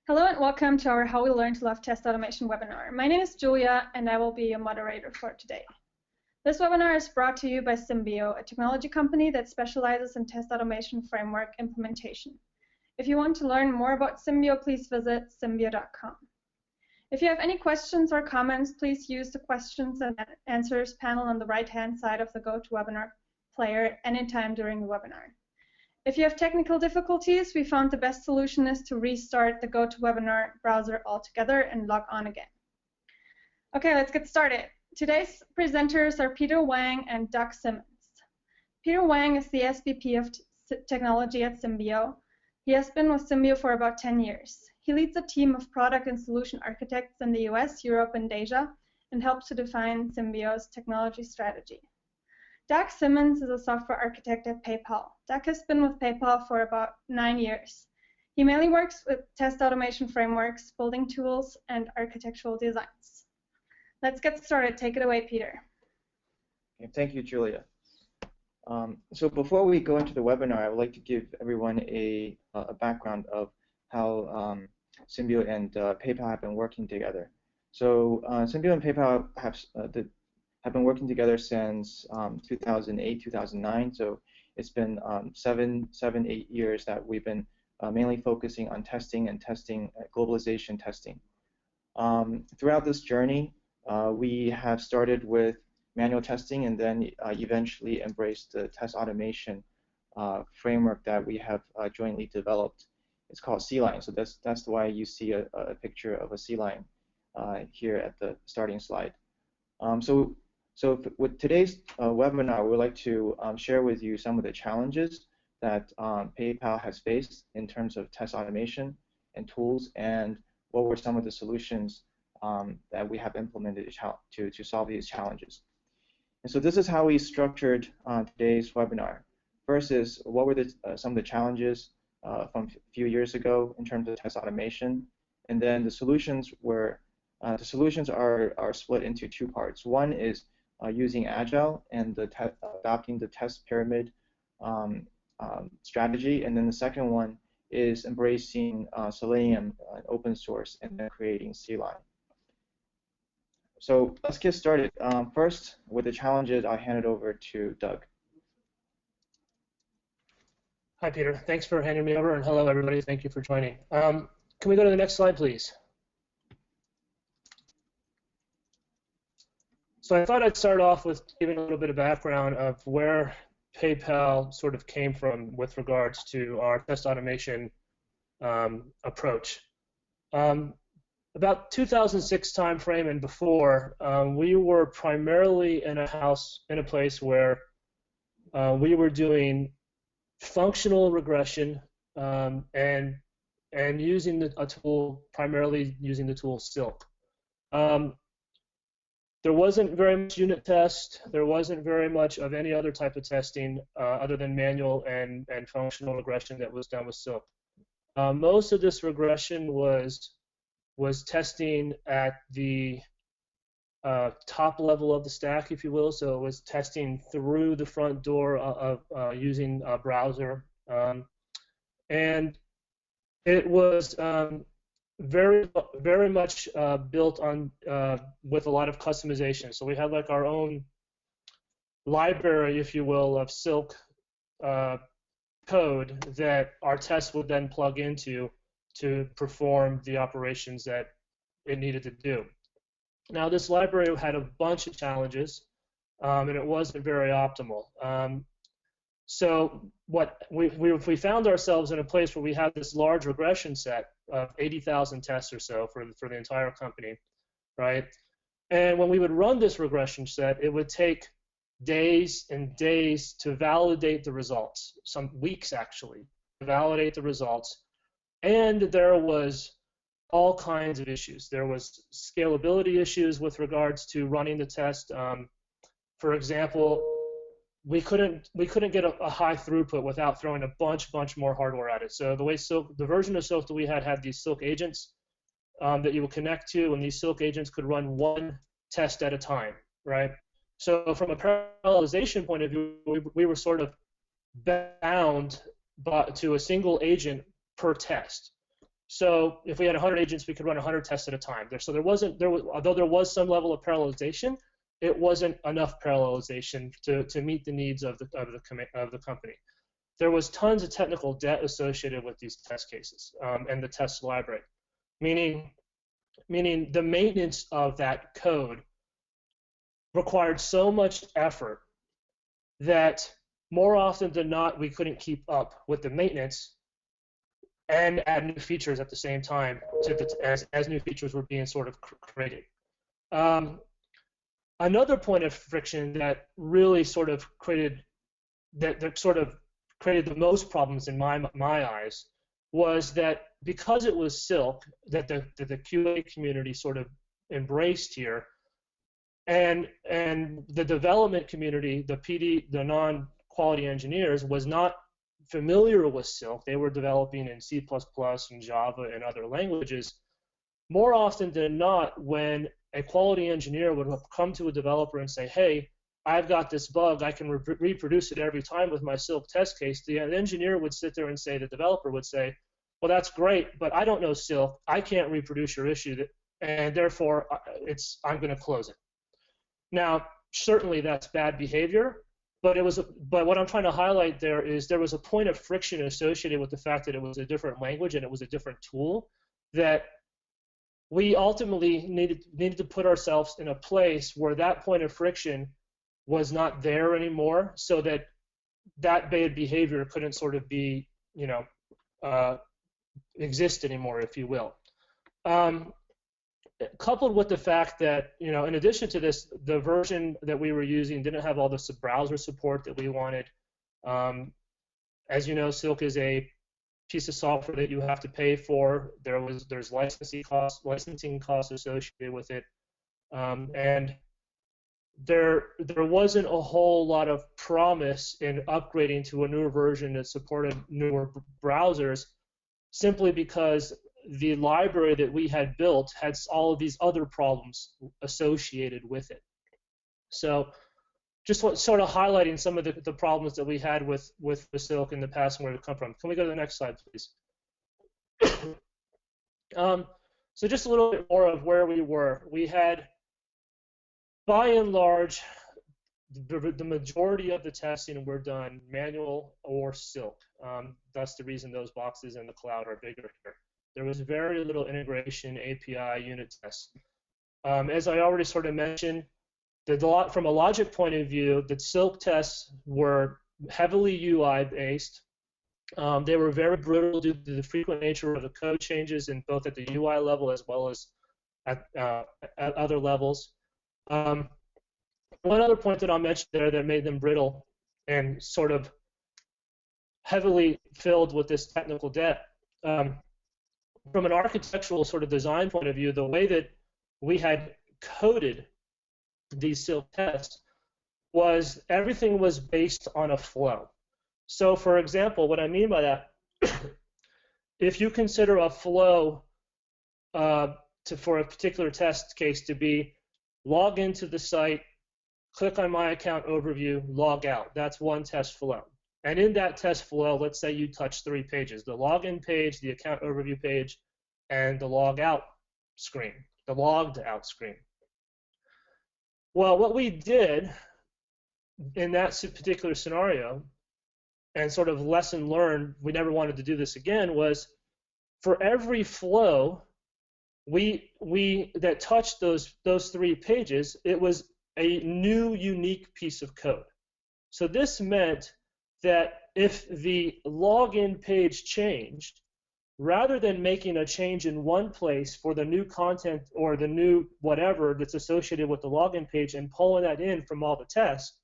Hello and welcome to our How We Learn to Love Test Automation webinar. My name is Julia and I will be your moderator for today. This webinar is brought to you by Symbio, a technology company that specializes in test automation framework implementation. If you want to learn more about Symbio, please visit symbio.com. If you have any questions or comments, please use the questions and answers panel on the right-hand side of the GoToWebinar player anytime during the webinar. If you have technical difficulties, we found the best solution is to restart the GoToWebinar browser altogether and log on again. Okay, let's get started. Today's presenters are Peter Wang and Doug Simmons. Peter Wang is the SVP of Technology at Symbio. He has been with Symbio for about 10 years. He leads a team of product and solution architects in the US, Europe, and Asia, and helps to define Symbio's technology strategy. Doug Simmons is a software architect at PayPal. Doug has been with PayPal for about 9 years. He mainly works with test automation frameworks, building tools, and architectural designs. Let's get started. Take it away, Peter. Okay, thank you, Julia. So before we go into the webinar, I would like to give everyone a background of how Symbio and PayPal have been working together. So Symbio and PayPal have been working together since 2008, 2009. So it's been 8 years that we've been mainly focusing on testing and globalization testing. Throughout this journey, we have started with manual testing and then eventually embraced the test automation framework that we have jointly developed. It's called SeLion. So that's why you see a picture of a Selion here at the starting slide. So with today's webinar, we would like to share with you some of the challenges that PayPal has faced in terms of test automation and tools, and what were some of the solutions that we have implemented to solve these challenges. And so this is how we structured today's webinar. First is what were some of the challenges from a few years ago in terms of test automation, and then the solutions are split into two parts. One is using Agile and adopting the test pyramid strategy, and then the second one is embracing Selenium, open source, and then creating SeLion. So let's get started. First, with the challenges, I'll hand it over to Doug. Hi, Peter. Thanks for handing me over, and hello, everybody. Thank you for joining. Can we go to the next slide, please? So I thought I'd start off with giving a little bit of background of where PayPal sort of came from with regards to our test automation approach. About 2006 timeframe and before, we were primarily in a place where we were doing functional regression and using primarily using the tool Silk. There wasn't very much unit test. There wasn't very much of any other type of testing other than manual and functional regression that was done with Silk. Most of this regression was testing at the top level of the stack, if you will. So it was testing through the front door of using a browser, and it was very much built on with a lot of customization. So we had like our own library, if you will, of Silk code that our tests would then plug into to perform the operations that it needed to do. Now this library had a bunch of challenges, and it wasn't very optimal. So what we found ourselves in a place where we had this large regression set of 80,000 tests or so for the entire company, right? And when we would run this regression set, it would take days and days to validate the results, some weeks actually, to validate the results. And there was all kinds of issues. There was scalability issues with regards to running the test. For example, we couldn't get a high throughput without throwing a bunch more hardware at it. So the version of Silk that we had these Silk agents that you would connect to, and these Silk agents could run one test at a time, right? So from a parallelization point of view, we were sort of bound to a single agent per test. So if we had 100 agents, we could run 100 tests at a time. Although there was some level of parallelization, it wasn't enough parallelization to meet the needs of the company. There was tons of technical debt associated with these test cases and the test library, meaning the maintenance of that code required so much effort that more often than not, we couldn't keep up with the maintenance and add new features at the same time as new features were being sort of created. Another point of friction that really sort of created the most problems in my eyes was that because it was Silk that the QA community sort of embraced here, and the development community, the non-quality engineers, was not familiar with Silk. They were developing in C++ and Java and other languages. More often than not, when a quality engineer would come to a developer and say, hey, I've got this bug, I can reproduce it every time with my Silk test case, the engineer would sit there and say, the developer would say, well, that's great, but I don't know Silk, I can't reproduce your issue, and therefore I'm going to close it. Now, certainly that's bad behavior, but what I'm trying to highlight there is there was a point of friction associated with the fact that it was a different language and it was a different tool, that we ultimately needed to put ourselves in a place where that point of friction was not there anymore, so that bad behavior couldn't sort of be, exist anymore, if you will. Coupled with the fact that, in addition to this, the version that we were using didn't have all the browser support that we wanted. As you know, Silk is a piece of software that you have to pay for. There's licensing costs associated with it, and there wasn't a whole lot of promise in upgrading to a newer version that supported newer browsers, simply because the library that we had built had all of these other problems associated with it. So just sort of highlighting some of the problems that we had with the Silk in the past and where it come from. Can we go to the next slide, please? So just a little bit more of where we were. We had, by and large, the majority of the testing were done manual or Silk. That's the reason those boxes in the cloud are bigger here. There was very little integration, API, unit tests. As I already sort of mentioned, from a logic point of view, the Silk tests were heavily UI-based. They were very brittle due to the frequent nature of the code changes, in both at the UI level as well as at other levels. One other point that I'll mention there that made them brittle and sort of heavily filled with this technical debt, from an architectural sort of design point of view, the way that we had coded these Silk tests was everything was based on a flow. So, for example, what I mean by that, if you consider a flow for a particular test case to be log into the site, click on my account overview, log out. That's one test flow. And in that test flow, let's say you touch 3 pages: the login page, the account overview page, and the log out screen, the logged out screen. Well, what we did in that particular scenario, and sort of lesson learned, we never wanted to do this again, was for every flow that touched those 3 pages, it was a new unique piece of code. So this meant that if the login page changed, rather than making a change in one place for the new content or the new whatever that's associated with the login page and pulling that in from all the tests,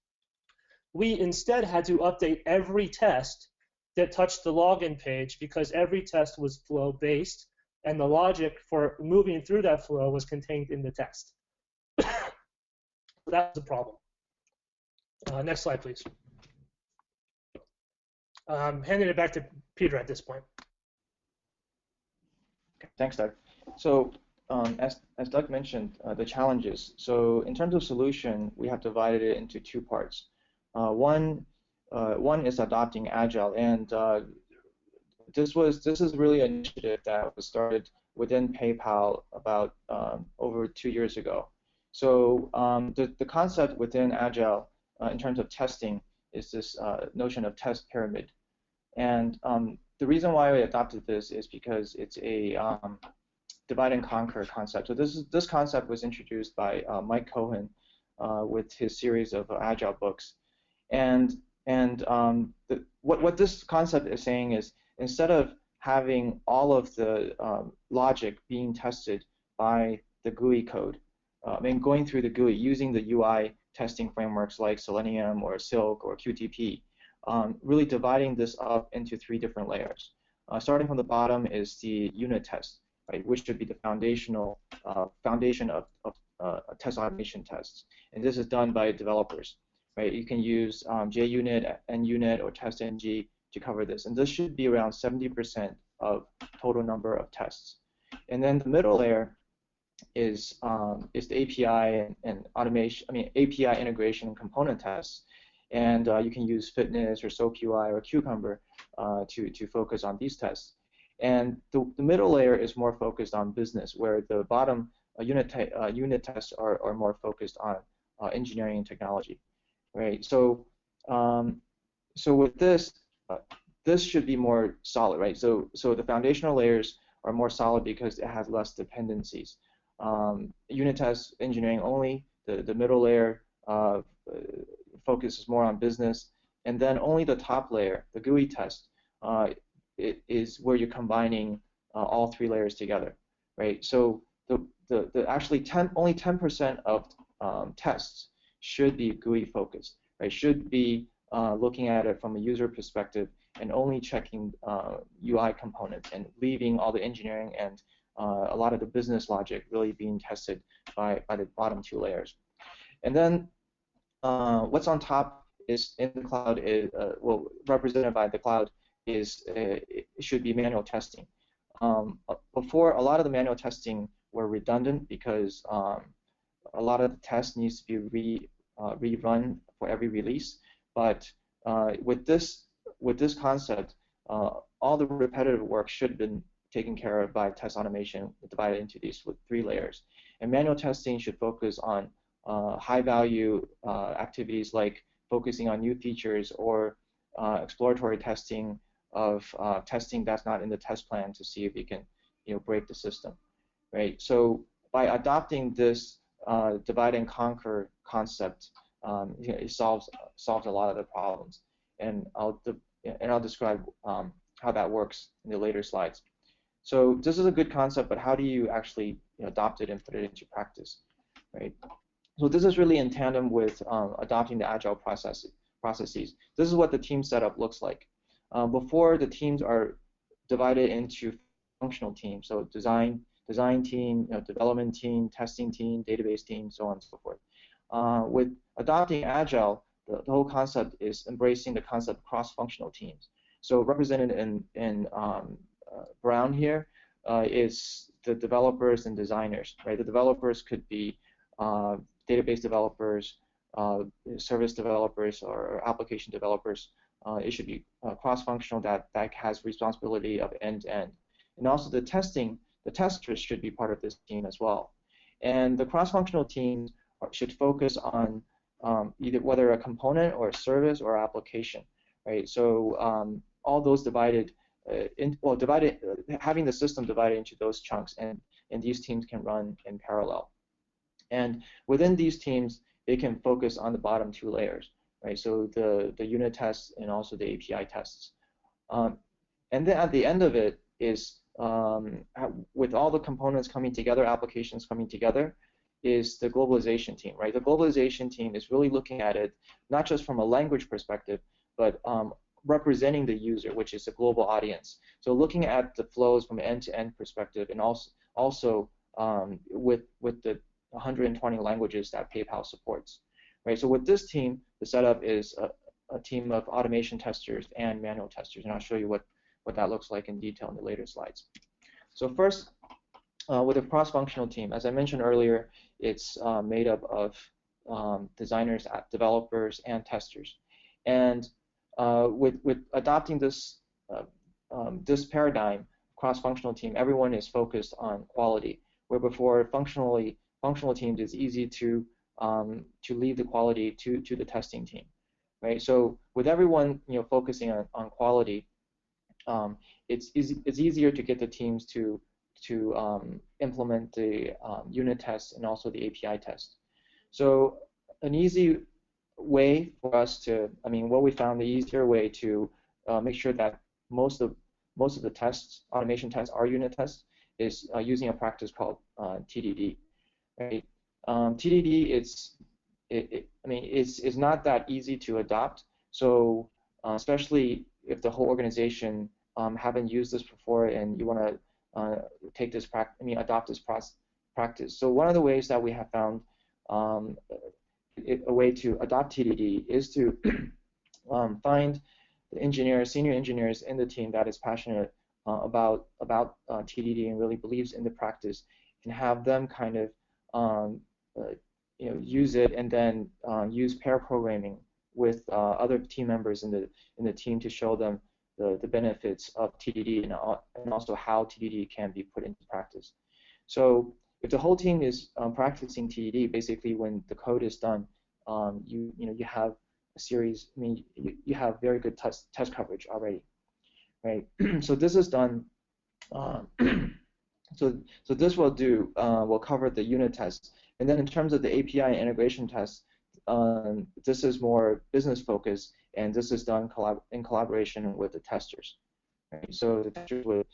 we instead had to update every test that touched the login page, because every test was flow-based, and the logic for moving through that flow was contained in the test. That's the problem. Next slide, please. Handing it back to Peter at this point. Thanks, Doug. So as Doug mentioned, the challenges. So in terms of solution, we have divided it into 2 parts. One is adopting Agile, and this is really an initiative that was started within PayPal about over 2 years ago. So the concept within Agile in terms of testing is this notion of test pyramid. And the reason why we adopted this is because it's a divide and conquer concept. So this concept was introduced by Mike Cohen with his series of Agile books. And what this concept is saying is, instead of having all of the logic being tested by the GUI code, and going through the GUI using the UI testing frameworks like Selenium or Silk or QTP, really dividing this up into 3 different layers. Starting from the bottom is the unit test, right, which should be the foundation of test automation tests. And this is done by developers. Right? You can use JUnit, NUnit, or TestNG to cover this. And this should be around 70% of total number of tests. And then the middle layer is the API and automation, API integration and component tests. And you can use Fitness or SoapUI or Cucumber to focus on these tests. And the middle layer is more focused on business, where the bottom unit tests are more focused on engineering and technology. Right. So so with this, this should be more solid, right? So the foundational layers are more solid because it has less dependencies. Unit test engineering only. The middle layer focuses more on business, and then only the top layer, the GUI test, it is where you're combining all 3 layers together, right? So the actually only 10% of tests should be GUI focused, right? Should be looking at it from a user perspective and only checking UI components and leaving all the engineering and a lot of the business logic really being tested by the bottom 2 layers. And then what's on top is in the cloud is well, represented by the cloud is it should be manual testing. Before, a lot of the manual testing were redundant because a lot of the tests needs to be rerun for every release. But with this concept, all the repetitive work should have been taken care of by test automation, divided into these 3 layers. And manual testing should focus on high-value activities like focusing on new features or exploratory testing of testing that's not in the test plan to see if you can break the system, right? So by adopting this divide and conquer concept, it solves a lot of the problems, and I'll describe how that works in the later slides. So this is a good concept, but how do you actually adopt it and put it into practice, right? So this is really in tandem with adopting the Agile processes. This is what the team setup looks like. Before, the teams are divided into functional teams, so design team, development team, testing team, database team, so on and so forth. With adopting Agile, the whole concept is embracing the concept of cross-functional teams. So represented in brown here is the developers and designers, right? The developers could be database developers, service developers, or application developers. It should be cross-functional that has responsibility of end-to-end. And also the testers should be part of this team as well. And the cross-functional teams should focus on either whether a component or a service or application, right? So all those having the system divided into those chunks, and these teams can run in parallel. And within these teams, they can focus on the bottom 2 layers, right? So the unit tests and also the API tests. And then at the end of it is, with all the components coming together, applications coming together, is the globalization team, right? The globalization team is really looking at it not just from a language perspective, but representing the user, which is a global audience. So looking at the flows from an end-to-end perspective, and also with the 120 languages that PayPal supports, right? So with this team, the setup is a team of automation testers and manual testers, and I'll show you what that looks like in detail in the later slides. So first, with a cross-functional team, as I mentioned earlier, it's made up of designers, developers, and testers. And with adopting this this paradigm, cross-functional team, everyone is focused on quality, where before functional teams, it's easy to leave the quality to the testing team, right? So with everyone focusing on quality, it's easier to get the teams to implement the unit tests and also the API tests. So an easy way for us to, what we found the easier way to make sure that most of the tests, automation tests, are unit tests, is using a practice called TDD. Right? TDD it's not that easy to adopt. So especially if the whole organization haven't used this before and you want to take this adopt this practice. So one of the ways that we have found a way to adopt TDD is to find the senior engineers in the team that is passionate about TDD and really believes in the practice, and have them kind of use it, and then use pair programming with other team members in the team to show them the benefits of TDD and also how TDD can be put into practice. So if the whole team is practicing TDD, basically when the code is done, you have a series. You have very good test coverage already, right? So this is done. So this will cover the unit tests, and then in terms of the API integration tests, this is more business focused, and this is done in collaboration with the testers. Right? So the testers would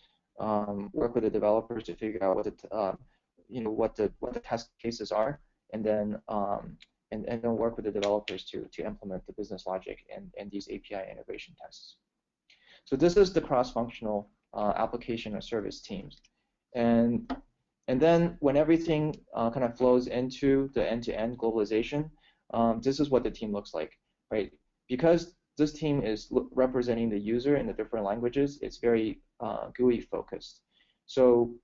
work with the developers to figure out what the test cases are, and then work with the developers to implement the business logic and these API integration tests. So this is the cross-functional application or service teams, and then when everything kind of flows into the end-to-end globalization, this is what the team looks like, right? Because this team is representing the user in the different languages, it's very GUI focused. So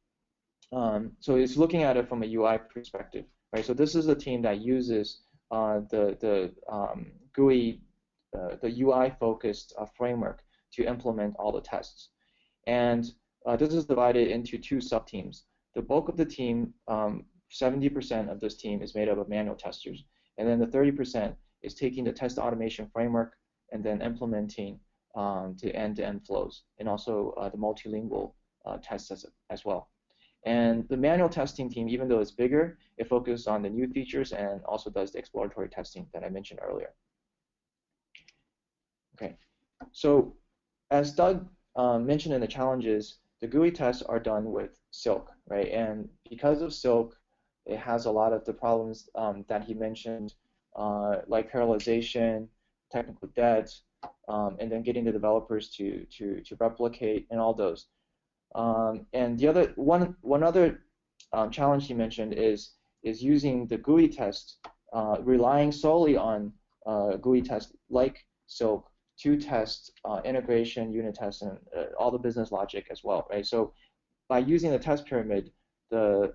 it's looking at it from a UI perspective, right? So this is a team that uses the GUI, the UI focused framework to implement all the tests. And this is divided into two sub-teams. The bulk of the team, 70% of this team, is made up of manual testers, and then the 30% is taking the test automation framework and then implementing the end-to-end flows, and also the multilingual tests as well. And the manual testing team, even though it's bigger, it focuses on the new features and also does the exploratory testing that I mentioned earlier. Okay, so as Doug mentioned in the challenges, the GUI tests are done with Silk, right? And because of Silk, it has a lot of the problems that he mentioned, like parallelization, technical debt, and then getting the developers to replicate and all those. And the other one other challenge he mentioned is using the GUI test, relying solely on GUI tests like Silk to test integration, unit tests, and all the business logic as well, right? So by using the test pyramid, the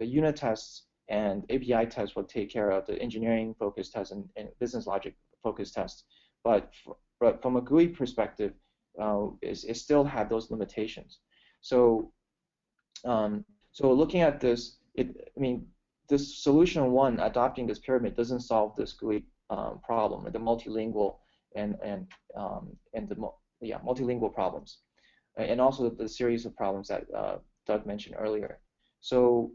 unit tests and API tests will take care of the engineering-focused tests and business logic-focused tests. But from a GUI perspective, it still had those limitations. So looking at this, this solution one, adopting this pyramid, doesn't solve this GUI problem, the multilingual and the multilingual problems, and also the series of problems that Doug mentioned earlier. So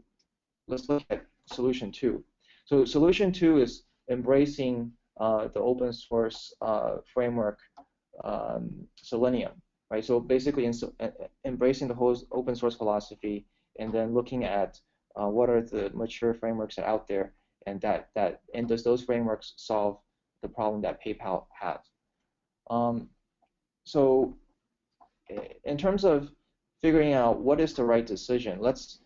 let's look at solution two. So solution two is embracing the open source framework, Selenium, right? So basically embracing the whole open source philosophy, and then looking at what are the mature frameworks that are out there, and does those frameworks solve the problem that PayPal has. So in terms of figuring out what is the right decision, let's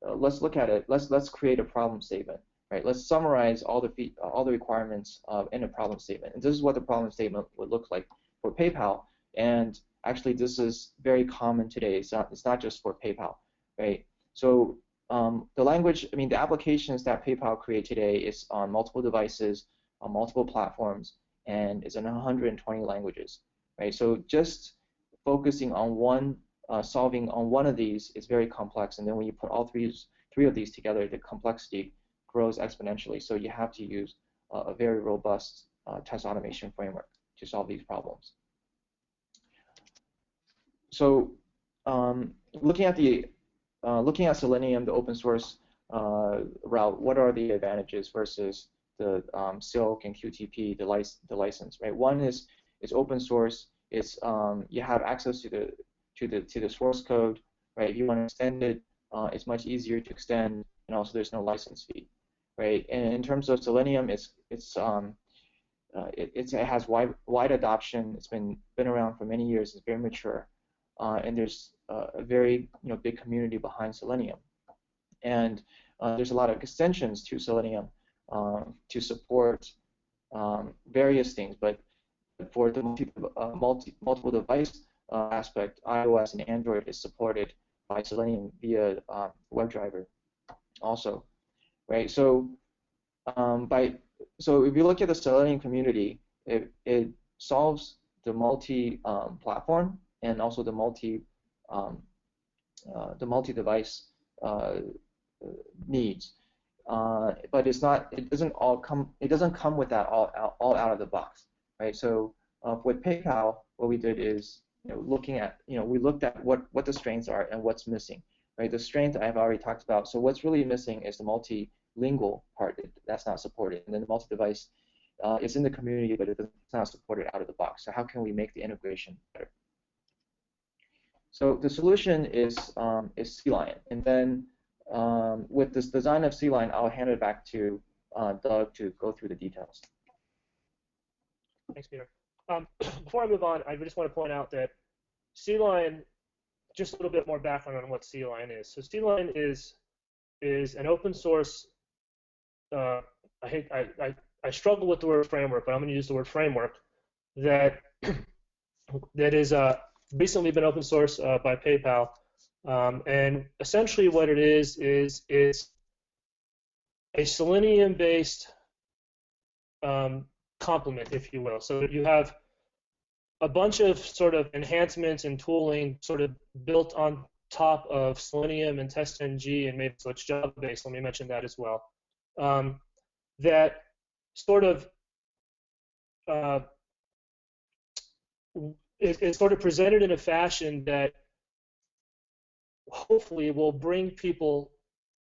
look at it. Let's create a problem statement, right? Let's summarize all the requirements in a problem statement, and this is what the problem statement would look like for PayPal. And actually, this is very common today. It's not just for PayPal, right? So the language, the applications that PayPal create today is on multiple devices, on multiple platforms, and is in 120 languages, right? So just focusing on one, solving on one of these is very complex, and then when you put all three of these together, the complexity grows exponentially. So you have to use a very robust test automation framework to solve these problems. So looking at Selenium, the open source route, what are the advantages versus the Silk and QTP, the license, right? One is it's open source. It's you have access to the source code, right? If you want to extend it, it's much easier to extend, and also there's no license fee, right? And in terms of Selenium, it has wide adoption. It's been around for many years. It's very mature, and there's a very big community behind Selenium, and there's a lot of extensions to Selenium to support various things. But for the multiple device aspect, iOS and Android is supported by Selenium via WebDriver also, right? So so if you look at the Selenium community, it solves the multi-platform and also the multi-device needs, but it doesn't come with that all out of the box, right? So with PayPal, what we did is we looked at what the strengths are and what's missing, right? The strength I've already talked about. So what's really missing is the multilingual part that's not supported, and then the multi-device is in the community, but it's not supported out of the box. So how can we make the integration better? So the solution is SeLion, and then with this design of SeLion, I'll hand it back to Doug to go through the details. Thanks, Peter. Before I move on, I just want to point out that SeLion, just a little bit more background on what SeLion is. So SeLion is an open source. I struggle with the word framework, but I'm going to use the word framework that is recently been open source by PayPal, and essentially what it is a Selenium-based complement, if you will. So you have a bunch of sort of enhancements and tooling sort of built on top of Selenium and Test NG, and maybe so it's Java-based. Let me mention that as well. That sort of is sort of presented in a fashion that hopefully will bring people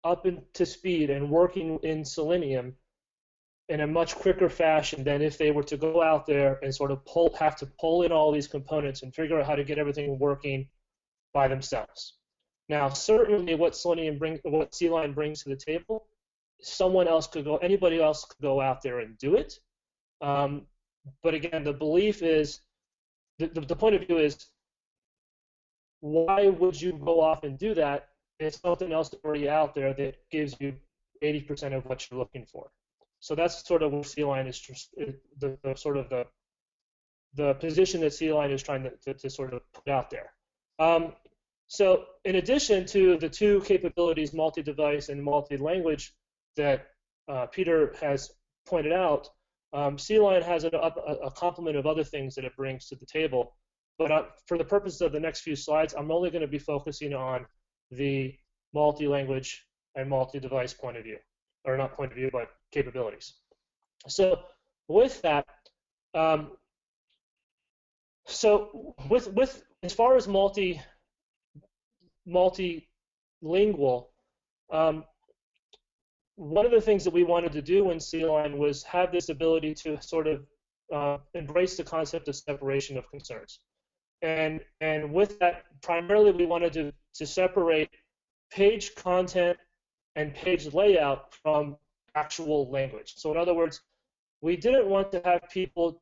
up to speed and working in Selenium in a much quicker fashion than if they were to go out there and sort of have to pull in all these components and figure out how to get everything working by themselves. Now, certainly what SeLion brings to the table, anybody else could go out there and do it. But again, the belief is, the point of view is, why would you go off and do that? It's something else already out there that gives you 80% of what you're looking for. So that's sort of what SeLion is, the position that SeLion is trying to sort of put out there. So in addition to the two capabilities, multi-device and multi-language, that Peter has pointed out, SeLion has a complement of other things that it brings to the table. But for the purposes of the next few slides, I'm only going to be focusing on the multi-language and multi-device point of view, or not point of view, but capabilities. So with that, with as far as multilingual, one of the things that we wanted to do in SeLion was have this ability to sort of embrace the concept of separation of concerns. And with that, primarily we wanted to separate page content and page layout from actual language. So in other words, we didn't want to have people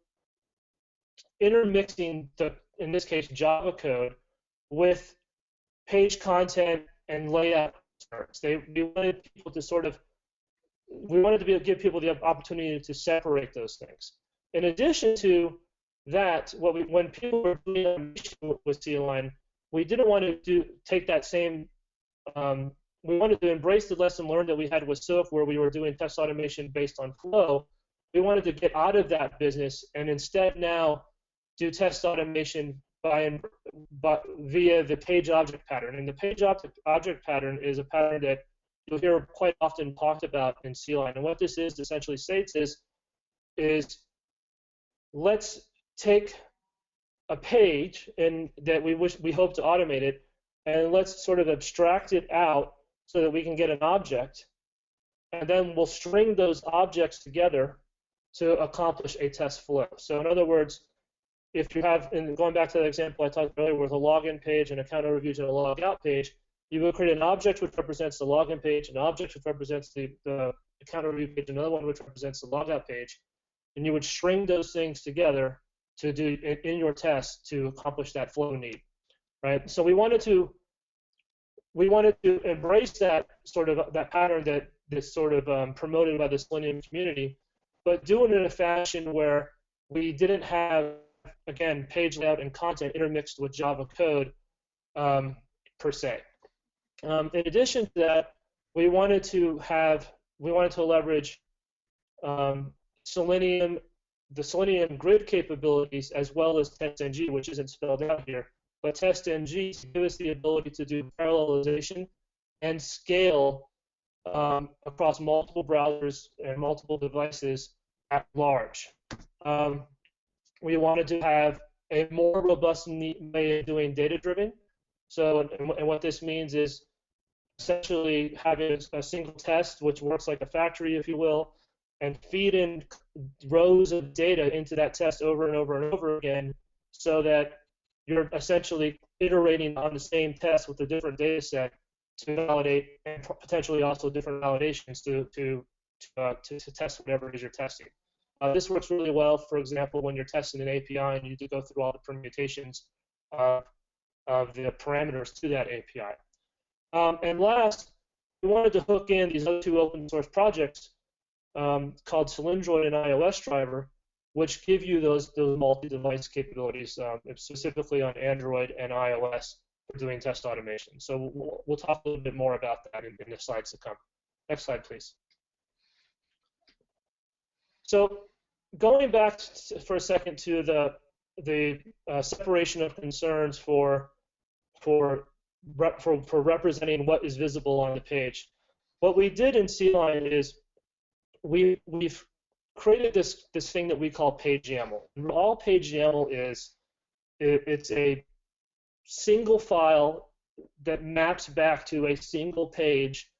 intermixing in this case, Java code with page content and layout concerns. We wanted people to give people the opportunity to separate those things. In addition to that, when people were doing automation with SeLion, we didn't want to take that same. We wanted to embrace the lesson learned that we had with Silk, where we were doing test automation based on flow. We wanted to get out of that business and instead now do test automation via the page object pattern. And the page object pattern is a pattern that you'll hear quite often talked about in SeLion. And what this essentially states is let's take a page and that we hope to automate it, and let's sort of abstract it out so that we can get an object, and then we'll string those objects together to accomplish a test flow. So in other words, if you have, and going back to that example I talked earlier with a login page and account overview and a logout page, you will create an object which represents the login page, an object which represents the account overview page, another one which represents the logout page, and you would string those things together to do in your test to accomplish that flow need, right? So we wanted to embrace that sort of that pattern that's sort of promoted by the Selenium community, but do it in a fashion where we didn't have, again, page layout and content intermixed with Java code per se. In addition to that, we wanted to leverage Selenium, the Selenium grid capabilities, as well as TestNG, which isn't spelled out here, but TestNG to give us the ability to do parallelization and scale across multiple browsers and multiple devices at large. We wanted to have a more robust way of doing data-driven. So, and what this means is essentially having a single test which works like a factory, if you will, and feed in rows of data into that test over and over and over again, so that you're essentially iterating on the same test with a different data set to validate, and potentially also different validations to test whatever it is you're testing. This works really well, for example, when you're testing an API and you need to go through all the permutations of the parameters to that API. And last, we wanted to hook in these other two open source projects called Selindroid and iOS driver, which give you those multi-device capabilities, specifically on Android and iOS for doing test automation. So we'll talk a little bit more about that in the slides to come. Next slide, please. So going back for a second to the separation of concerns for representing what is visible on the page, what we did in SeLion is we've created this thing that we call page YAML. And all page YAML is, it's a single file that maps back to a single page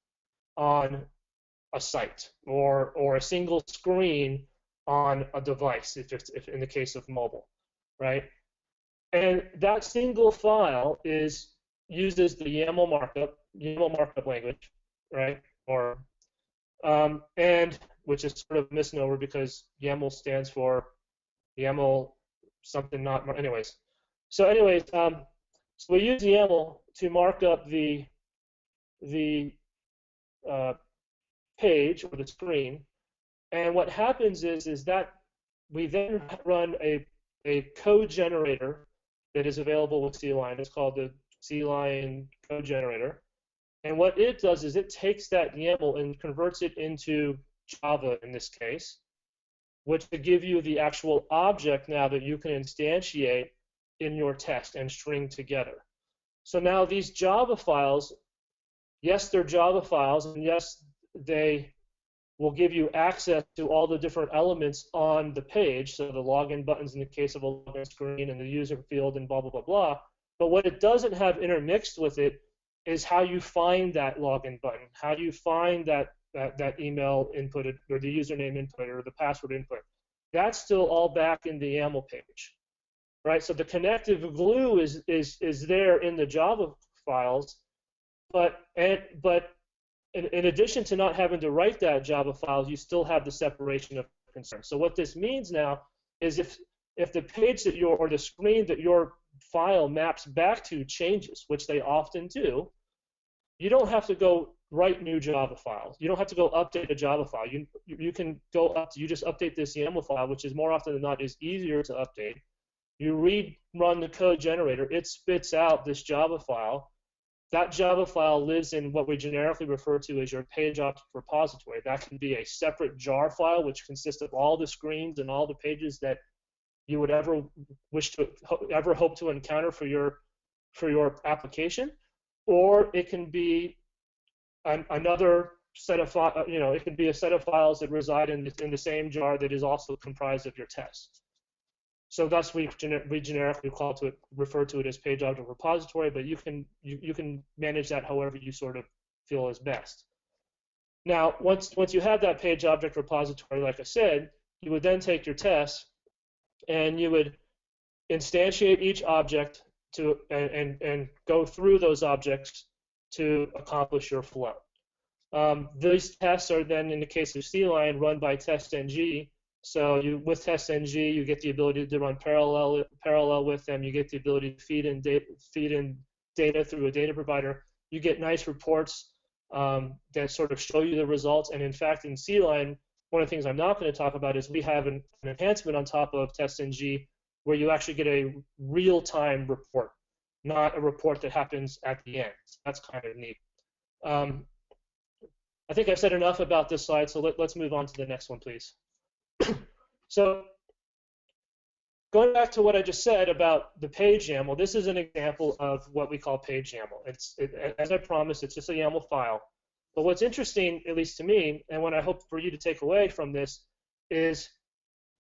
on a site or a single screen on a device, if in the case of mobile, right? And that single file uses the YAML markup language, right? And which is sort of a misnomer because YAML stands for YAML something not, anyways. So we use YAML to mark up the page or the screen, and what happens is that we then run a code generator that is available with SeLion. It's called the SeLion code generator, and what it does is it takes that YAML and converts it into Java in this case, which will give you the actual object now that you can instantiate in your test and string together. So now these Java files, yes, they're Java files, and yes, they will give you access to all the different elements on the page, so the login buttons in the case of a login screen and the user field and blah, blah, blah, blah. But what it doesn't have intermixed with it is how you find that login button, how you find that email inputted or the username input or the password input. That's still all back in the YAML page, right? So the connective glue is there in the Java files, but in addition to not having to write that Java file, you still have the separation of concern. So what this means now is if the page that or the screen that your file maps back to changes, which they often do, you don't have to go write new Java files. You don't have to go update a Java file. You can go up. You just update this YAML file, which is more often than not is easier to update. You run the code generator. It spits out this Java file. That Java file lives in what we generically refer to as your page object repository. That can be a separate jar file, which consists of all the screens and all the pages that you would ever hope to encounter for your application, or it can be another set of it could be a set of files that reside in the same jar that is also comprised of your tests. So thus we generically refer to it as page object repository, but you can manage that however you sort of feel is best. Now, once you have that page object repository, like I said, you would then take your tests and you would instantiate each object and go through those objects to accomplish your flow. These tests are then, in the case of SeLion, run by TestNG. So with TestNG, you get the ability to run parallel with them. You get the ability to feed in data through a data provider. You get nice reports that sort of show you the results. And in fact, in SeLion, one of the things I'm not going to talk about is we have an enhancement on top of TestNG where you actually get a real-time report, not a report that happens at the end. That's kind of neat. I think I've said enough about this slide, so let's move on to the next one, please. So going back to what I just said about the page YAML, this is an example of what we call page YAML. As I promised, it's just a YAML file. But what's interesting, at least to me, and what I hope for you to take away from this, is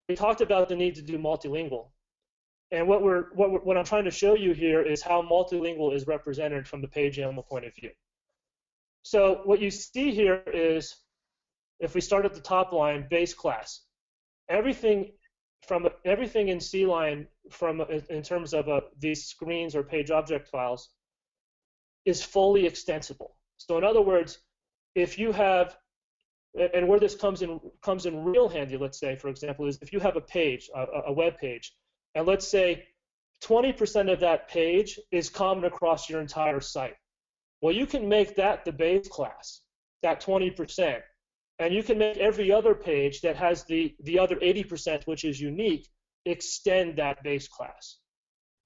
we talked about the need to do multilingual. And what I'm trying to show you here is how multilingual is represented from the page YAML point of view. So what you see here is, if we start at the top line, base class. Everything in SeLion in terms of these screens or page object files is fully extensible. So in other words, if you have, and where this comes in real handy, let's say, for example, is if you have a page, a web page, and let's say 20% of that page is common across your entire site. Well, you can make that the base class, that 20%. And you can make every other page that has the other 80%, which is unique, extend that base class.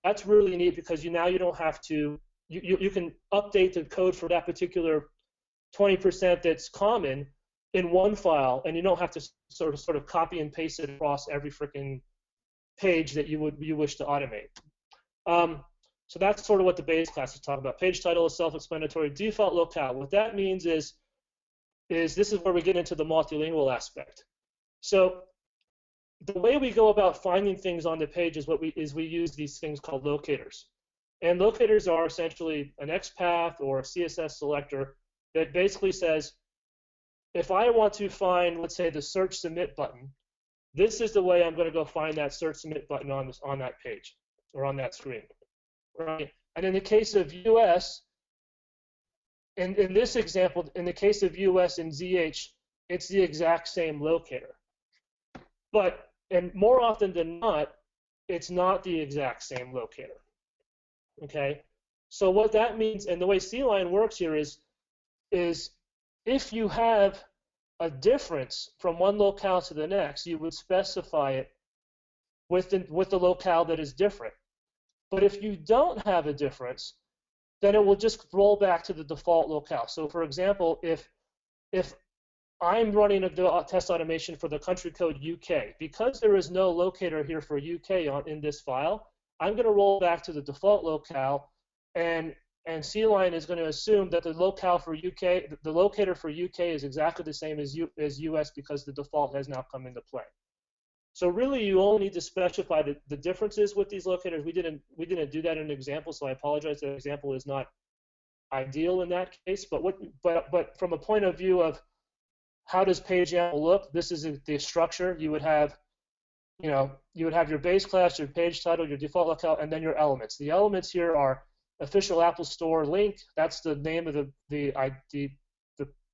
That's really neat because now you don't have to, you can update the code for that particular 20% that's common in one file, and you don't have to sort of copy and paste it across every freaking page that you wish to automate. So that's sort of what the base class is talking about. Page title is self-explanatory. Default locale. What that means is this is where we get into the multilingual aspect. So the way we go about finding things on the page is we use these things called locators. And locators are essentially an XPath or a CSS selector that basically says, if I want to find, let's say, the search submit button, this is the way I'm going to go find that search submit button on that page or on that screen. Right? And in the case of US, in this example, in the case of US and ZH, it's the exact same locator. And more often than not, it's not the exact same locator. Okay? So what that means, and the way SeLion works here is if you have a difference from one locale to the next, you would specify it with the locale that is different. But if you don't have a difference, then it will just roll back to the default locale. So for example, if I'm running a test automation for the country code UK, because there is no locator here for UK in this file, I'm going to roll back to the default locale, and SeLion is going to assume that the locale for UK, the locator for UK is exactly the same as US because the default has now come into play. So really, you only need to specify the differences with these locators. We didn't do that in an example, so I apologize. The example is not ideal in that case. But from a point of view of how does page YAML look, this is the structure. You would have your base class, your page title, your default locale, and then your elements. The elements here are official Apple Store link. That's the name of the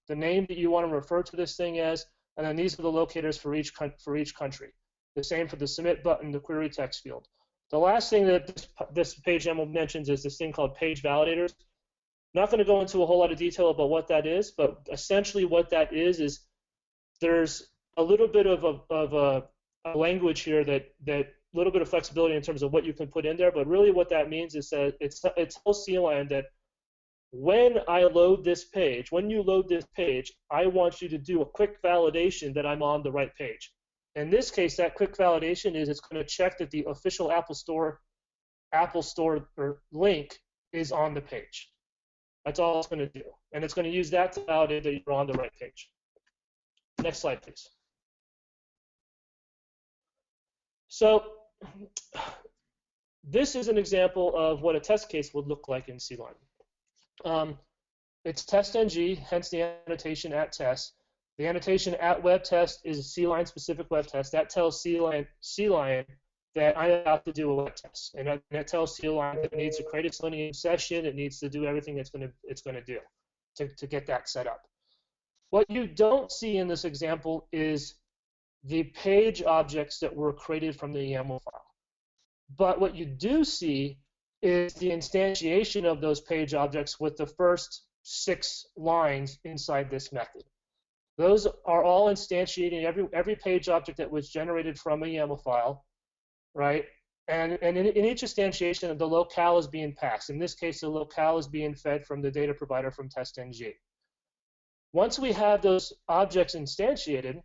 name that you want to refer to this thing as, and then these are the locators for each country. The same for the submit button, the query text field. The last thing that this page YAML mentions is this thing called page validators. Not going to go into a whole lot of detail about what that is, but essentially what that is there's a little bit of a language here that little bit of flexibility in terms of what you can put in there, but really what that means is that it tells SeLion that when you load this page, I want you to do a quick validation that I'm on the right page. In this case, that quick validation is it's going to check that the official Apple Store or link is on the page. That's all it's going to do. And it's going to use that to validate that you're on the right page. Next slide, please. So this is an example of what a test case would look like in SeLion. It's test.ng, hence the annotation at test. The annotation at web test is a SeLion specific web test. That tells SeLion that I'm about to do a web test. And that tells SeLion that it needs to create a Selenium session. It needs to do everything it's going to do to get that set up. What you don't see in this example is the page objects that were created from the YAML file. But what you do see is the instantiation of those page objects with the first 6 lines inside this method. Those are all instantiating every page object that was generated from a YAML file, right? And in each instantiation, the locale is being passed. In this case, the locale is being fed from the data provider from test.ng. Once we have those objects instantiated,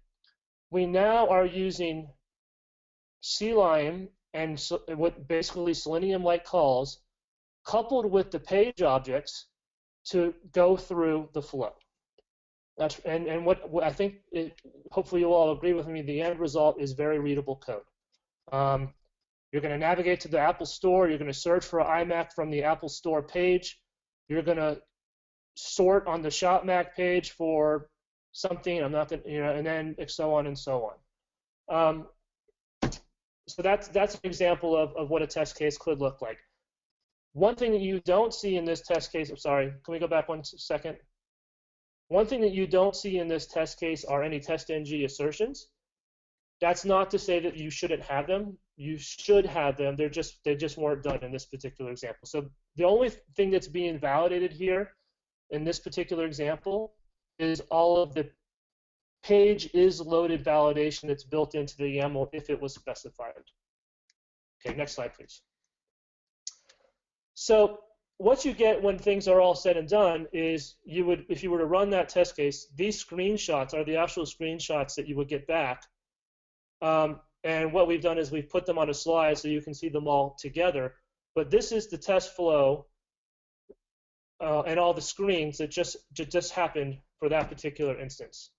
we now are using SeLion and what basically Selenium-like calls, coupled with the page objects, to go through the flow. And what I think, hopefully you all agree with me, the end result is very readable code. You're going to navigate to the Apple Store. You're going to search for iMac from the Apple Store page. You're going to sort on the Shop Mac page for something. I'm not going to, and then so on and so on. So that's an example of what a test case could look like. One thing that you don't see in this test case, I'm sorry, can we go back 1 second? One thing that you don't see in this test case are any test.ng assertions. That's not to say that you shouldn't have them. You should have them. They just weren't done in this particular example. So the only thing that's being validated here in this particular example is all of the page is loaded validation that's built into the YAML if it was specified. Okay, next slide, please. So what you get when things are all said and done is you would, if you were to run that test case, these screenshots are the actual screenshots that you would get back. And what we've done is we've put them on a slide so you can see them all together. But this is the test flow and all the screens that just happened for that particular instance.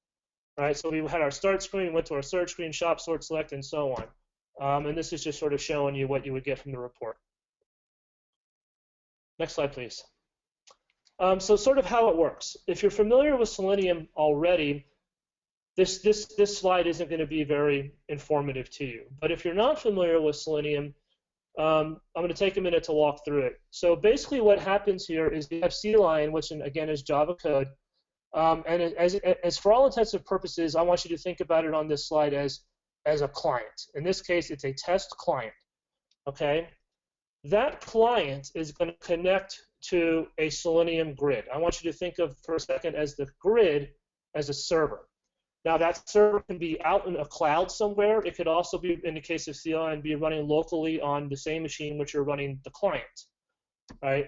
All right, so we had our start screen, went to our search screen, shop, sort, select, and so on. And this is just sort of showing you what you would get from the report. Next slide, please. So sort of how it works. If you're familiar with Selenium already, this slide isn't going to be very informative to you. But if you're not familiar with Selenium, I'm going to take a minute to walk through it. So basically what happens here is you have SeLion, which again is Java code. And as for all intents and purposes, I want you to think about it on this slide as a client. In this case, it's a test client. Okay? That client is going to connect to a Selenium grid. I want you to think of for a second as the grid as a server. Now that server can be out in a cloud somewhere. It could also be, in the case of SeLion, be running locally on the same machine which you're running the client. Right?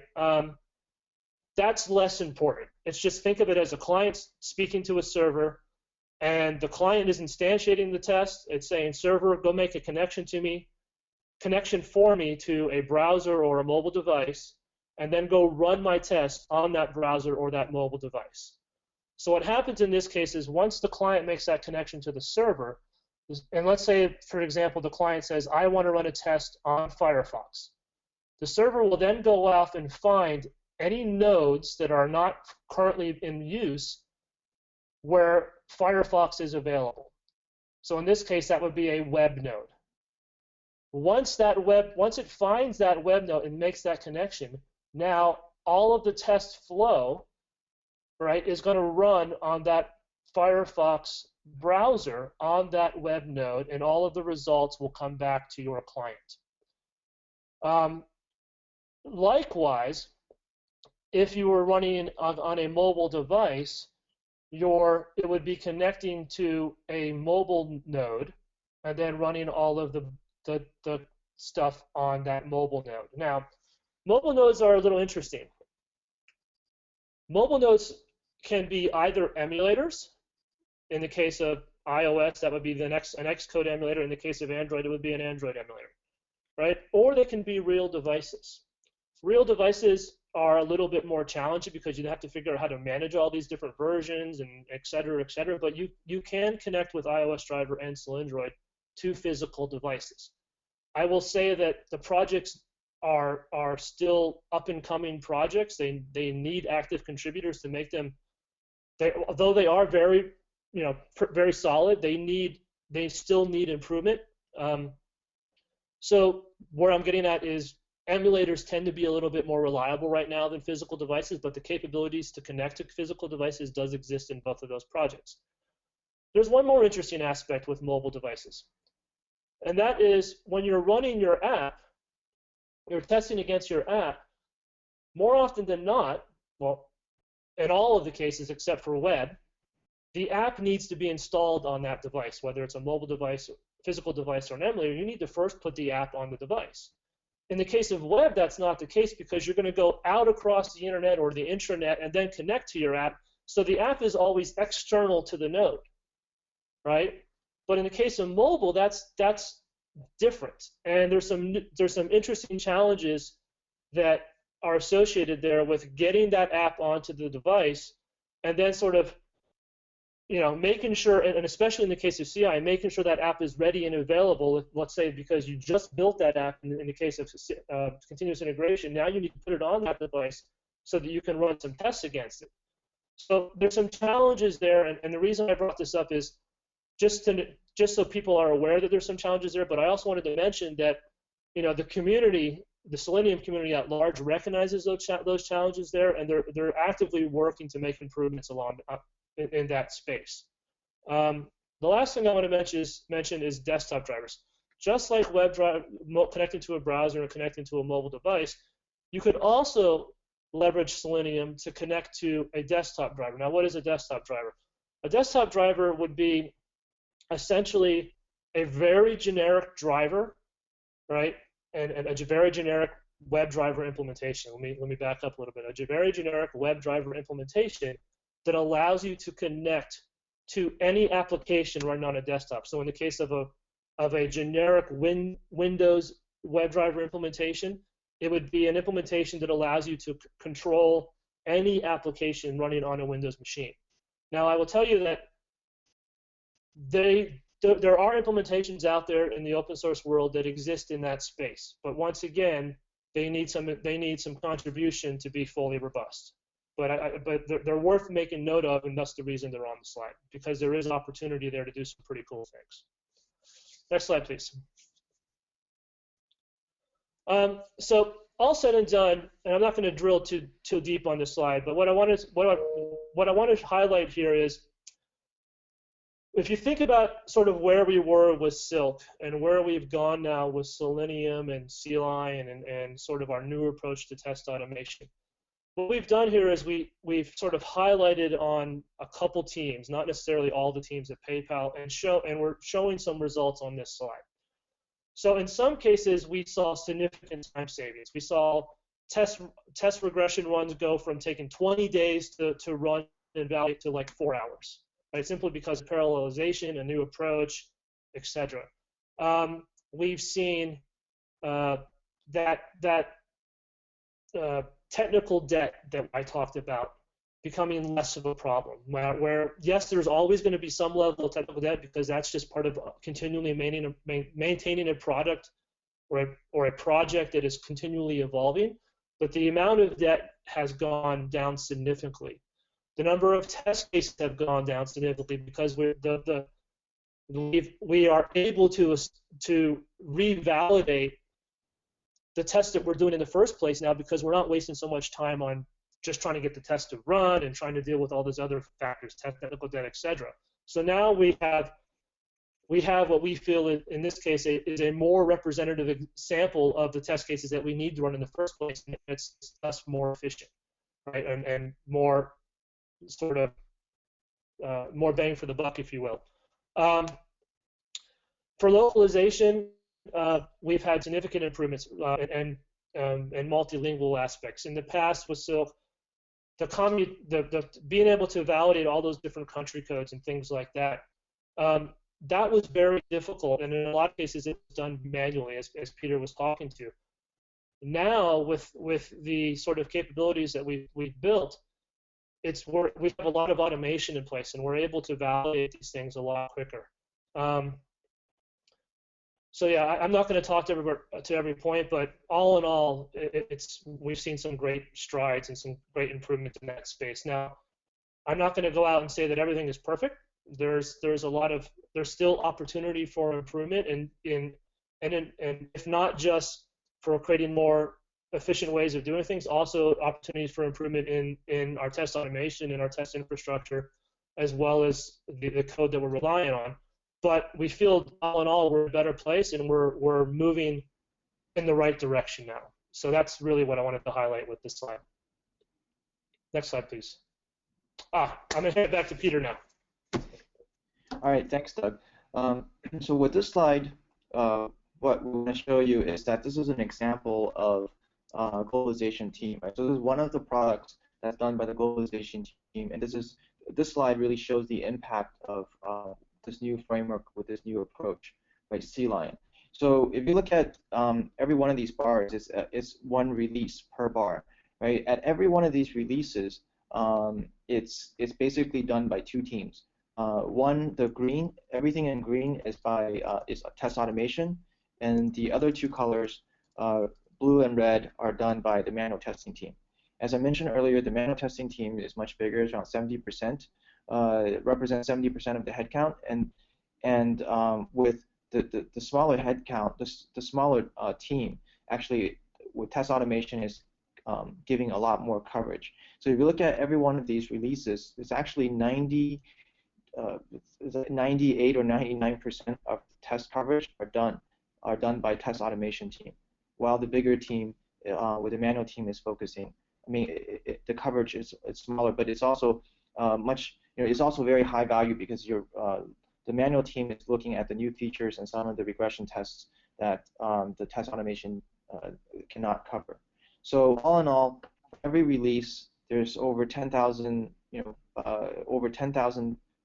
That's less important. It's just think of it as a client speaking to a server, and the client is instantiating the test. It's saying, server, go make a connection for me to a browser or a mobile device, and then go run my test on that browser or that mobile device. So what happens in this case is once the client makes that connection to the server, and let's say, for example, the client says, I want to run a test on Firefox. The server will then go off and find any nodes that are not currently in use where Firefox is available. So in this case, that would be a web node. Once it finds that web node and makes that connection, now all of the test flow, right, is going to run on that Firefox browser on that web node, and all of the results will come back to your client. Likewise, if you were running on a mobile device, it would be connecting to a mobile node and then running all of the stuff on that mobile node. Now, mobile nodes are a little interesting. Mobile nodes can be either emulators, in the case of iOS, that would be an Xcode emulator. In the case of Android, it would be an Android emulator, right? Or they can be real devices. Real devices are a little bit more challenging because you have to figure out how to manage all these different versions and et cetera, but you can connect with iOS driver and Selendroid to physical devices. I will say that the projects are still up-and-coming projects. They need active contributors to make them, although they are very, very solid, they still need improvement. So where I'm getting at is emulators tend to be a little bit more reliable right now than physical devices, but the capabilities to connect to physical devices does exist in both of those projects. There's one more interesting aspect with mobile devices, and that is when you're running your app, you're testing against your app, more often than not, well, in all of the cases except for web, the app needs to be installed on that device, whether it's a mobile device, physical device, or an emulator. You need to first put the app on the device. In the case of web, that's not the case because you're going to go out across the internet or the intranet and then connect to your app. So the app is always external to the node, right? But in the case of mobile, that's different. And there's some interesting challenges that are associated there with getting that app onto the device and then sort of making sure, and especially in the case of CI, making sure that app is ready and available, let's say because you just built that app in the case of continuous integration, now you need to put it on that device so that you can run some tests against it. So there's some challenges there, and the reason I brought this up is just so people are aware that there's some challenges there, but I also wanted to mention that the community, the Selenium community at large recognizes those challenges there, and they're actively working to make improvements along in that space. The last thing I want to mention is desktop drivers. Just like connecting to a browser and connecting to a mobile device, you could also leverage Selenium to connect to a desktop driver. Now, what is a desktop driver? A desktop driver would be essentially a very generic driver, right? And a very generic web driver implementation. Let me back up a little bit. A very generic web driver implementation that allows you to connect to any application running on a desktop. So in the case of a generic Windows web driver implementation, it would be an implementation that allows you to control any application running on a Windows machine. Now, I will tell you that there are implementations out there in the open source world that exist in that space, but once again, they need some contribution to be fully robust. But they're worth making note of, and that's the reason they're on the slide, because there is opportunity there to do some pretty cool things. Next slide, please. So all said and done, and I'm not going to drill too deep on this slide, but what I want to highlight here is, if you think about sort of where we were with Silk and where we've gone now with Selenium and SeLion and sort of our new approach to test automation, what we've done here is we've sort of highlighted on a couple teams, not necessarily all the teams at PayPal, and we're showing some results on this slide. So in some cases, we saw significant time savings. We saw test regression runs go from taking 20 days to run and validate to like 4 hours, right? Simply because of parallelization, a new approach, etc. We've seen technical debt that I talked about becoming less of a problem, where yes, there's always going to be some level of technical debt because that's just part of continually maintaining a product or a project that is continually evolving, but the amount of debt has gone down significantly. The number of test cases have gone down significantly because we are able to revalidate the tests that we're doing in the first place now, because we're not wasting so much time on just trying to get the test to run and trying to deal with all those other factors, technical debt, etc. So now we have what we feel in this case is a more representative sample of the test cases that we need to run in the first place, and it's thus more efficient, right? And more sort of more bang for the buck, if you will. For localization, we've had significant improvements and multilingual aspects. In the past with Silk, being able to validate all those different country codes and things like that That was very difficult, and in a lot of cases it was done manually, as Peter was talking to. Now, with the sort of capabilities that we've built, we have a lot of automation in place, and we're able to validate these things a lot quicker. So yeah, I'm not going to talk to every point, but all in all, we've seen some great strides and some great improvements in that space. Now, I'm not going to go out and say that everything is perfect. There's still opportunity for improvement, and if not just for creating more efficient ways of doing things, also opportunities for improvement in our test automation and our test infrastructure, as well as the code that we're relying on. But we feel, all in all, we're in a better place, and we're moving in the right direction now. So that's really what I wanted to highlight with this slide. Next slide, please. I'm going to hand it back to Peter now. All right, thanks, Doug. So with this slide, what we want to show you is that this is an example of globalization team. Right? So this is one of the products that's done by the globalization team, and this slide really shows the impact of this new framework with this new approach, right? SeLion. So if you look at every one of these bars, it's one release per bar, right? At every one of these releases, it's basically done by two teams. The green, everything in green is test automation, and the other two colors, blue and red, are done by the manual testing team. As I mentioned earlier, the manual testing team is much bigger, it's around 70%. It represents 70% of the headcount, and with the smaller headcount, the smaller team, actually with test automation is giving a lot more coverage. So if you look at every one of these releases, it's actually 98 or 99% of test coverage are done by test automation team, while the bigger team with the manual team is focusing. I mean, the coverage is smaller, but it's also it's also very high value because the manual team is looking at the new features and some of the regression tests that the test automation cannot cover. So all in all, for every release, there's over 10,000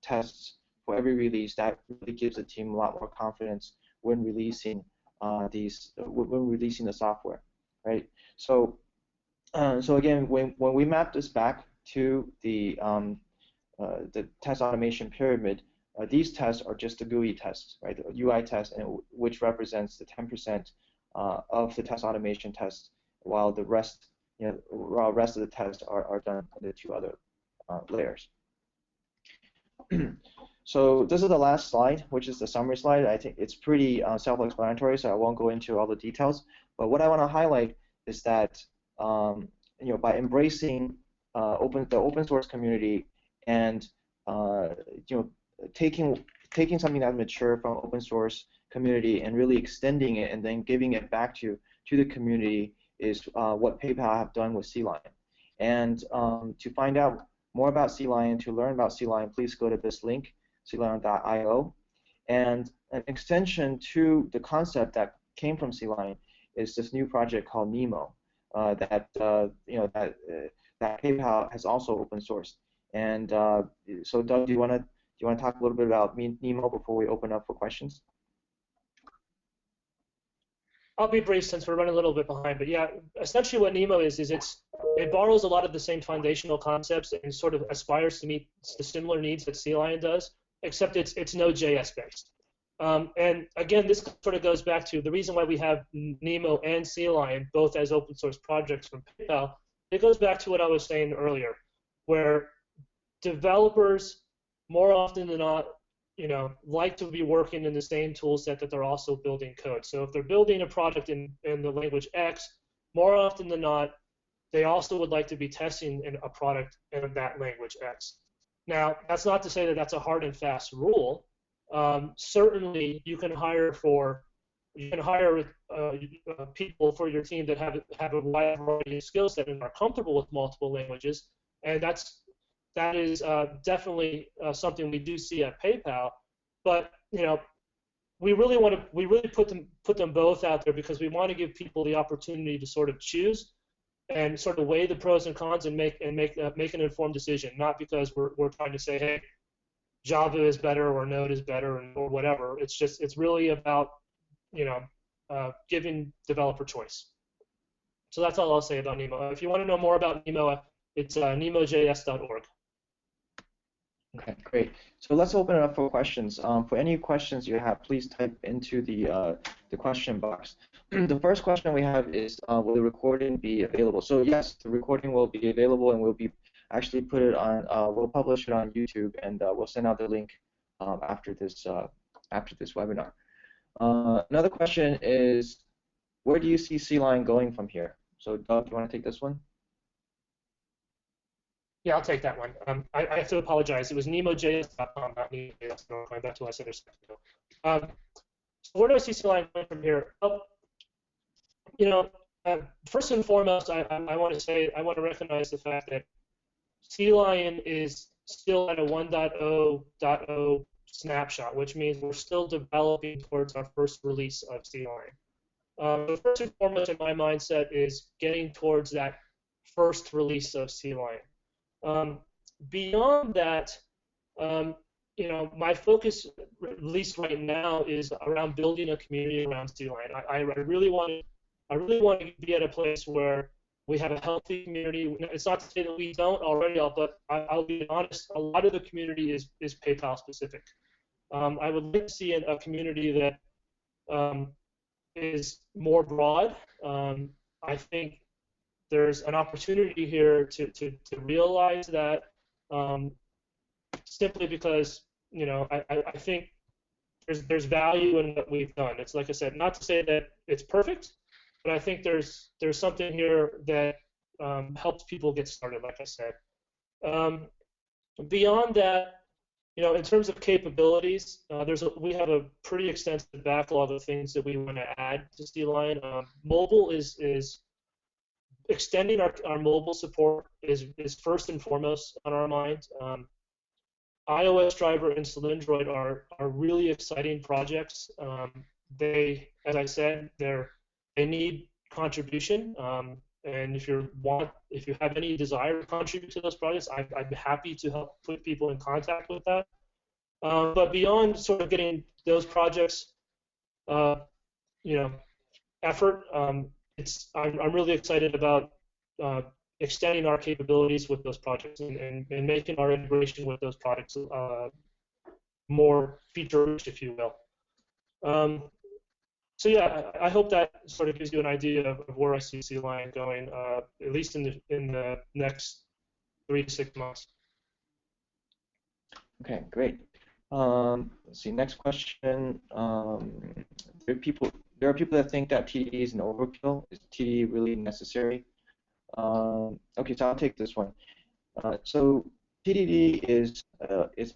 tests for every release. That really gives the team a lot more confidence when releasing the software, right? So again, when we map this back to the test automation pyramid, these tests are just the GUI tests, right? The UI test, which represents the 10% of the test automation tests, while the rest of the tests are done in the two other layers. So this is the last slide, which is the summary slide. I think it's pretty self-explanatory, so I won't go into all the details. But what I want to highlight is that by embracing the open source community and taking something that's mature from open source community and really extending it and then giving it back to the community is what PayPal have done with SeLion. And to find out more about SeLion, to learn about SeLion, please go to this link, selion.io. And an extension to the concept that came from SeLion is this new project called Nemo that PayPal has also open sourced. And so, Doug, do you want to talk a little bit about Nemo before we open up for questions? I'll be brief since we're running a little bit behind, but yeah, essentially what Nemo is it borrows a lot of the same foundational concepts and sort of aspires to meet the similar needs that SeLion does, except it's Node.js based. And again, this sort of goes back to the reason why we have Nemo and SeLion both as open source projects from PayPal. It goes back to what I was saying earlier, where developers more often than not like to be working in the same tool set that they're also building code. So if they're building a product in the language X, more often than not, they also would like to be testing a product in that language X. Now, that's not to say that that's a hard and fast rule. Certainly, you can hire people for your team that have a wide variety of skill set and are comfortable with multiple languages, and that is definitely something we do see at PayPal. But we really put them both out there because we want to give people the opportunity to sort of choose and sort of weigh the pros and cons and make an informed decision. Not because we're trying to say, hey, Java is better or Node is better or whatever. It's really about, giving developer choice. So that's all I'll say about Nemo. If you want to know more about Nemo, it's nemojs.org. Okay, great. So let's open it up for questions. For any questions you have, please type into the question box. The first question we have is, will the recording be available? So yes, the recording will be available, and we'll be actually put it on. We'll publish it on YouTube, and we'll send out the link after this webinar. Another question is, where do you see Selion going from here? So Doug, do you want to take this one? Yeah, I'll take that one. I have to apologize. It was nemojs.com, not nemojs.org. Going back to what I said a second ago. So where do I see Selion going from here? Well, first and foremost, I want to recognize the fact that Selion is still at a 1.0.0 snapshot, which means we're still developing towards our first release of Selion. The first and foremost in my mindset is getting towards that first release of Selion. Beyond that, my focus, at least right now, is around building a community around Selion. I really want to be at a place where we have a healthy community. It's not to say that we don't already, but I'll be honest. A lot of the community is PayPal specific. I would like to see a community that is more broad. I think there's an opportunity here to realize that, simply because I think there's value in what we've done. It's like I said, not to say that it's perfect, but I think there's something here that helps people get started. Like I said, beyond that, in terms of capabilities, we have a pretty extensive backlog of things that we want to add to Selion. Mobile is extending our mobile support is first and foremost on our mind. iOS driver and Selenium are really exciting projects. They, as I said, they need contribution. And if you have any desire to contribute to those projects, I'd be happy to help put people in contact with that. But beyond sort of getting those projects, effort, I'm really excited about extending our capabilities with those projects and making our integration with those products more feature-rich, if you will. So yeah, I hope that sort of gives you an idea of where I see Selion going, at least in the next 3 to 6 months. Okay, great. Let's see. Next question. There are people that think that TDD is an overkill. Is TDD really necessary? Okay, so I'll take this one. So TDD is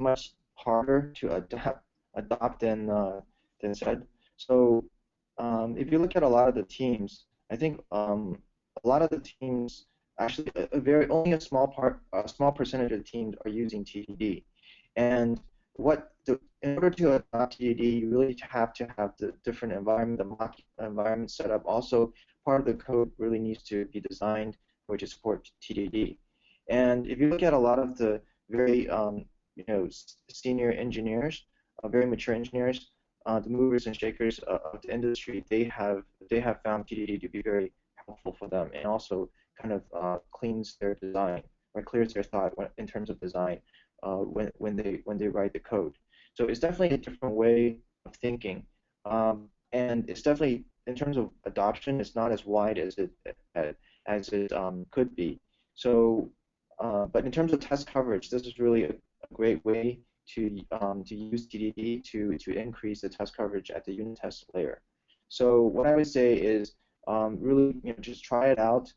much harder to adopt than said. So if you look at a lot of the teams, I think a lot of the teams actually only a small percentage of the teams are using TDD, and in order to adopt TDD, you really have to have the different environment, the mock environment set up. Also, part of the code really needs to be designed for to support TDD. And if you look at a lot of the very senior engineers, very mature engineers, the movers and shakers of the industry, they have found TDD to be very helpful for them, and also kind of cleans their design or clears their thought in terms of design when they write the code. So it's definitely a different way of thinking, and it's definitely, in terms of adoption, it's not as wide as it could be. So, but in terms of test coverage, this is really a great way to use TDD to increase the test coverage at the unit test layer. So what I would say is really just try it out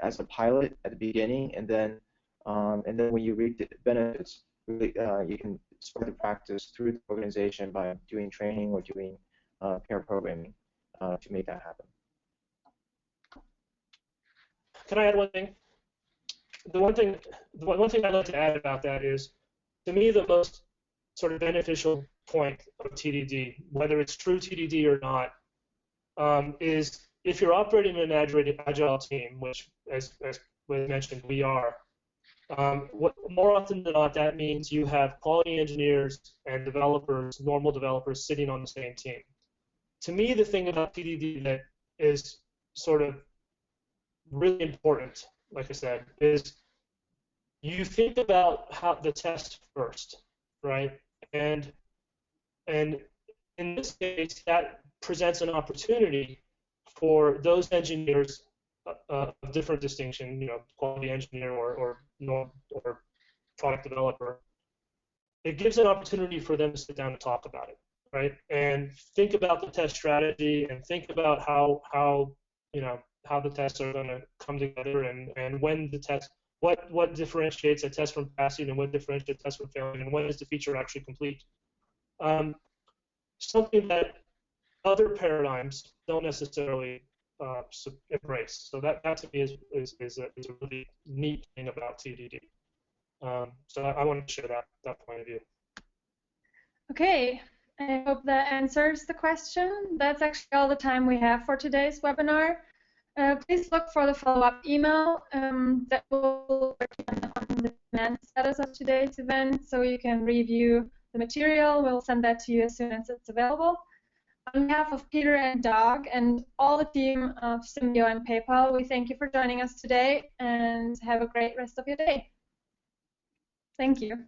as a pilot at the beginning, and then when you reap the benefits, really you can spread the practice through the organization by doing training or doing pair programming to make that happen. Can I add one thing? The one thing I'd like to add about that is, to me, the most sort of beneficial point of TDD, whether it's true TDD or not, is if you're operating in an agile team, which, as was mentioned, we are. More often than not, that means you have quality engineers and developers, normal developers, sitting on the same team. To me, the thing about TDD that is sort of really important, like I said, is you think about how the test first, right? And in this case, that presents an opportunity for those engineers of different distinction, quality engineer or product developer. It gives an opportunity for them to sit down and talk about it, right? And think about the test strategy and think about how the tests are going to come together and when the test, what differentiates a test from passing and what differentiates a test from failing and when is the feature actually complete. Something that other paradigms don't necessarily embrace. So that to me is a really neat thing about TDD. So I want to share that point of view. Okay, I hope that answers the question. That's actually all the time we have for today's webinar. Please look for the follow-up email that will be on the demand status of today's event, so you can review the material. We'll send that to you as soon as it's available. On behalf of Peter and Doug and all the team of Symbio and PayPal, we thank you for joining us today and have a great rest of your day. Thank you.